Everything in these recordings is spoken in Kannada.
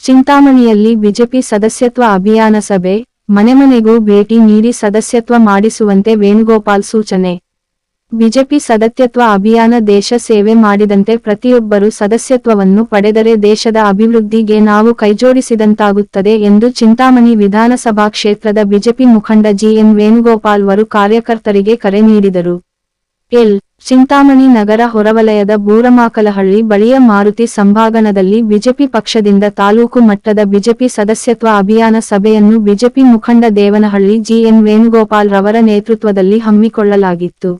ಚಿಂತಾಮಣಿಯಲ್ಲಿ ಬಿಜೆಪಿ ಸದಸ್ಯತ್ವ ಅಭಿಯಾನ ಸಭೆ, ಮನೆಮನೆಗೂ ಭೇಟಿ ನೀಡಿ ಸದಸ್ಯತ್ವ ಮಾಡಿಸುವಂತೆ ವೇಣುಗೋಪಾಲ್ ಸೂಚನೆ. ಬಿಜೆಪಿ ಸದಸ್ಯತ್ವ ಅಭಿಯಾನ ದೇಶ ಸೇವೆ ಮಾಡಿದಂತೆ ಪ್ರತಿಯೊಬ್ಬರೂ ಸದಸ್ಯತ್ವವನ್ನು ಪಡೆದರೆ ದೇಶದ ಅಭಿವೃದ್ಧಿಗೆ ನಾವು ಕೈಜೋಡಿಸಿದಂತಾಗುತ್ತದೆ ಎಂದು ಚಿಂತಾಮಣಿ ವಿಧಾನಸಭಾ ಕ್ಷೇತ್ರದ ಬಿಜೆಪಿ ಮುಖಂಡ ಜಿಎನ್ ವೇಣುಗೋಪಾಲ್ ಅವರು ಕಾರ್ಯಕರ್ತರಿಗೆ ಕರೆ ನೀಡಿದರು. ಚಿಂತಾಮಣಿ ನಗರ ಹೊರವಲಯದ ಬೂರಮಾಕಲಹಳ್ಳಿ ಬಳಿಯ ಮಾರುತಿ ಸಭಾಂಗಣದಲ್ಲಿ ಬಿಜೆಪಿ ಪಕ್ಷದಿಂದ ತಾಲೂಕು ಮಟ್ಟದ ಬಿಜೆಪಿ ಸದಸ್ಯತ್ವ ಅಭಿಯಾನ ಸಭೆಯನ್ನು ಬಿಜೆಪಿ ಮುಖಂಡ ದೇವನಹಳ್ಳಿ ಜಿಎನ್ ವೇಣುಗೋಪಾಲ್ ರವರ ನೇತೃತ್ವದಲ್ಲಿ ಹಮ್ಮಿಕೊಳ್ಳಲಾಗಿತ್ತು.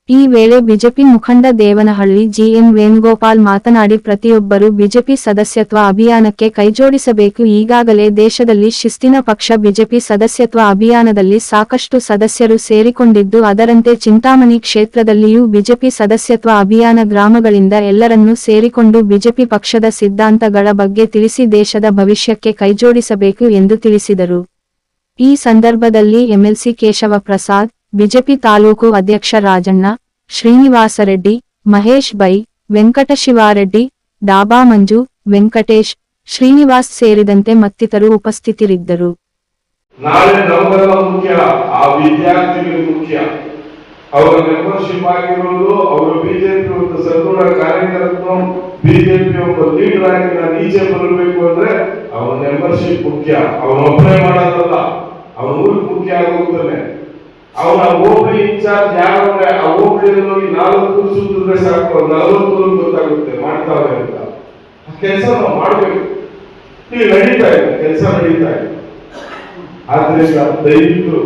ಈ ವೇಳೆ ಬಿಜೆಪಿ ಮುಖಂಡ ದೇವನಹಳ್ಳಿ ಜಿಎನ್ ವೇಣುಗೋಪಾಲ್ ಮಾತನಾಡಿ ಪ್ರತಿಯೊಬ್ಬರೂ ಬಿಜೆಪಿ ಸದಸ್ಯತ್ವ ಅಭಿಯಾನಕ್ಕೆ ಕೈಜೋಡಿಸಬೇಕು. ಈಗಾಗಲೇ ದೇಶದಲ್ಲಿ ಶಿಸ್ತಿನ ಪಕ್ಷ ಬಿಜೆಪಿ ಸದಸ್ಯತ್ವ ಅಭಿಯಾನದಲ್ಲಿ ಸಾಕಷ್ಟು ಸದಸ್ಯರು ಸೇರಿಕೊಂಡಿದ್ದು ಅದರಂತೆ ಚಿಂತಾಮಣಿ ಕ್ಷೇತ್ರದಲ್ಲಿಯೂ ಬಿಜೆಪಿ ಸದಸ್ಯತ್ವ ಅಭಿಯಾನ ಗ್ರಾಮಗಳಿಂದ ಎಲ್ಲರನ್ನೂ ಸೇರಿಕೊಂಡು ಬಿಜೆಪಿ ಪಕ್ಷದ ಸಿದ್ಧಾಂತಗಳ ಬಗ್ಗೆ ತಿಳಿಸಿ ದೇಶದ ಭವಿಷ್ಯಕ್ಕೆ ಕೈಜೋಡಿಸಬೇಕು ಎಂದು ತಿಳಿಸಿದರು. ಈ ಸಂದರ್ಭದಲ್ಲಿ ಎಂಎಲ್ಸಿ ಕೇಶವ ಪ್ರಸಾದ್, ಬಿಜೆಪಿ ತಾಲೂಕು ಅಧ್ಯಕ್ಷ ರಾಜಣ್ಣ, ಶ್ರೀನಿವಾಸರೆಡ್ಡಿ, ಮಹೇಶ್ ಬೈ, ವೆಂಕಟಶಿವಾರೆಡ್ಡಿ, ಡಾಬಾ ಮಂಜು, ವೆಂಕಟೇಶ್, ಶ್ರೀನಿವಾಸ್ ಸೇರಿದಂತೆ ಮತ್ತಿತರರು ಉಪಸ್ಥಿತರಿದ್ದರು. ನಾಳೆ ನಮಗೆಲ್ಲ ಮುಖ್ಯ, ಆ ವಿದ್ಯಾರ್ಥಿಗಳು ಮುಖ್ಯ. ಅವರ ಮೆಂಬರ್ಶಿಪ್ ಆಗಿರೋದು, ಅವರು ಬಿಜೆಪಿ ಒಂದು ಸದೃಢ ಕಾರ್ಯಕರ್ತರು, ಬಿಜೆಪಿ ಒಬ್ಬ ಲೀಡರ್ ಆಗಿ ನಾನು ಈಚೆ ಬರಬೇಕು ಅಂದ್ರೆ ಅವನ ಮೆಂಬರ್ಶಿಪ್ ಮುಖ್ಯ. ಅವನೊಬ್ಬನೇ ಮಾಡೋದಲ್ಲ, ಅವನ ಊರಿಗೆ ಮುಖ್ಯ ಆಗೋಗ್ತಾನೆ. ಅವನ ಹೋಬಳಿ ಇನ್ಚಾರ್ಜ್ ಯಾರಂದ್ರೆ ಆ ಹೋಬಳಿಯಲ್ಲಿ 4 ಸುತ್ತಿದ್ರೆ ಸಾಕು, 40 ಗೊತ್ತಾಗುತ್ತೆ ಮಾಡ್ತಾವೆ ಅಂತ. ಆ ಕೆಲಸ ನಾವು ಮಾಡ್ಬೇಕು. ಇಲ್ಲಿ ನಡೀತಾ ಇದೆ, ಕೆಲಸ ನಡೀತಾ ಇದೆ. ಆದ್ರಿಂದ ದಯವಿಟ್ಟು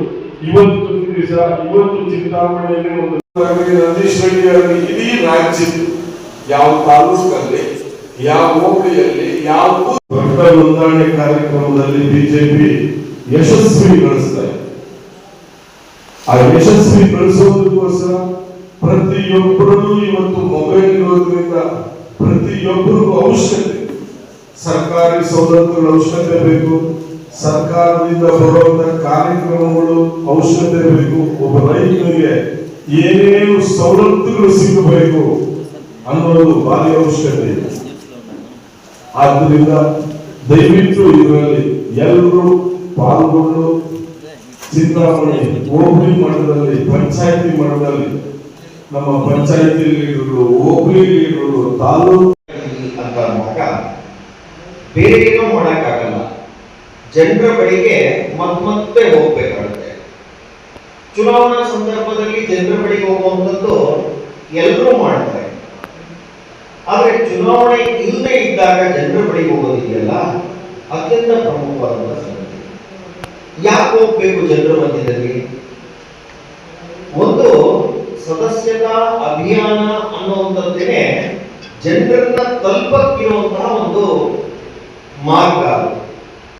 ಇವತ್ತು ದಿವಸ, ಇವತ್ತು ಚಿಂತಾಮಣಿಯಲ್ಲಿ ಒಂದು ನಂದೀಶ್ ರೆಡ್ಡಿ ಅವರಿಗೆ ಇಡೀ ರಾಜ್ಯದ ಯಾವ ತಾಲೂಕಲ್ಲಿ, ಯಾವ ಹೋಬಳಿಯಲ್ಲಿ, ಯಾವ ವೋಟರ್ ನೋಂದಣಿ ಕಾರ್ಯಕ್ರಮದಲ್ಲಿ ಬಿಜೆಪಿ ಯಶಸ್ವಿಗೊಳಿಸ್ತಾ ಇದೆ. ಆ ಯಶಸ್ವಿಗೊಳಿಸೋದಕ್ಕೋಸ್ಕರ ಪ್ರತಿಯೊಬ್ಬರಲ್ಲೂ ಇವತ್ತು ಮೊಬೈಲ್ ಇರೋದ್ರಿಂದ ಪ್ರತಿಯೊಬ್ಬರಿಗೂ ಅವಶ್ಯಕತೆ, ಸರ್ಕಾರಿ ಸವಲತ್ತುಗಳ ಅವಶ್ಯಕತೆ ಬೇಕು, ಸರ್ಕಾರದಿಂದ ಬರುವಂತ ಕಾರ್ಯಕ್ರಮಗಳು ಅವಶ್ಯಕತೆ ಬೇಕು, ಒಬ್ಬ ರೈತನಿಗೆ ಏನೇನು ಸವಲತ್ತುಗಳು ಸಿಗಬೇಕು ಅನ್ನೋದು ಭಾರಿ ಅವಶ್ಯಕತೆ ಇದೆ. ಆದ್ದರಿಂದ ದಯವಿಟ್ಟು ಇದರಲ್ಲಿ ಎಲ್ಲರೂ ಪಾಲ್ಗೊಂಡು ಚಿಂತಾಮಣಿ ಹೋಬಳಿ ಮಟ್ಟದಲ್ಲಿ, ಪಂಚಾಯತಿ ಮಟ್ಟದಲ್ಲಿ ನಮ್ಮ ಪಂಚಾಯತಿ ಲೀಡರ್ಗಳು, ಹೋಬಳಿ ಲೀಡರ್ಗಳು, ತಾಲೂಕು ಅಂತ ಅಂದಾಗ ಬೇರೆ ಏನೋ ಮಾಡೋಕ್ಕಾಗಲ್ಲ. ಜನರ ಬಳಿಗೆ ಮತ್ತೆ ಹೋಗ್ಬೇಕಾಗುತ್ತೆ. ಚುನಾವಣಾ ಸಂದರ್ಭದಲ್ಲಿ ಜನರ ಬಳಿಗೆ ಹೋಗುವಂಥದ್ದು ಎಲ್ಲರೂ ಮಾಡ್ತಾರೆ. ಆದ್ರೆ ಚುನಾವಣೆ ಇಲ್ಲದೆ ಇದ್ದಾಗ ಜನರ ಬಳಿಗೆ ಹೋಗೋದಿದೆಯಲ್ಲ, ಅತ್ಯಂತ ಪ್ರಮುಖವಾದ ಸಂಗತಿ. ಯಾಕೆ ಹೋಗ್ಬೇಕು ಜನರ ಮಧ್ಯದಲ್ಲಿ? ಒಂದು ಸದಸ್ಯತಾ ಅಭಿಯಾನ ಅನ್ನುವಂಥದ್ದೇನೆ ಜನರನ್ನ ತಲುಪಕ್ಕಿರುವಂತಹ ಒಂದು ಮಾರ್ಗ.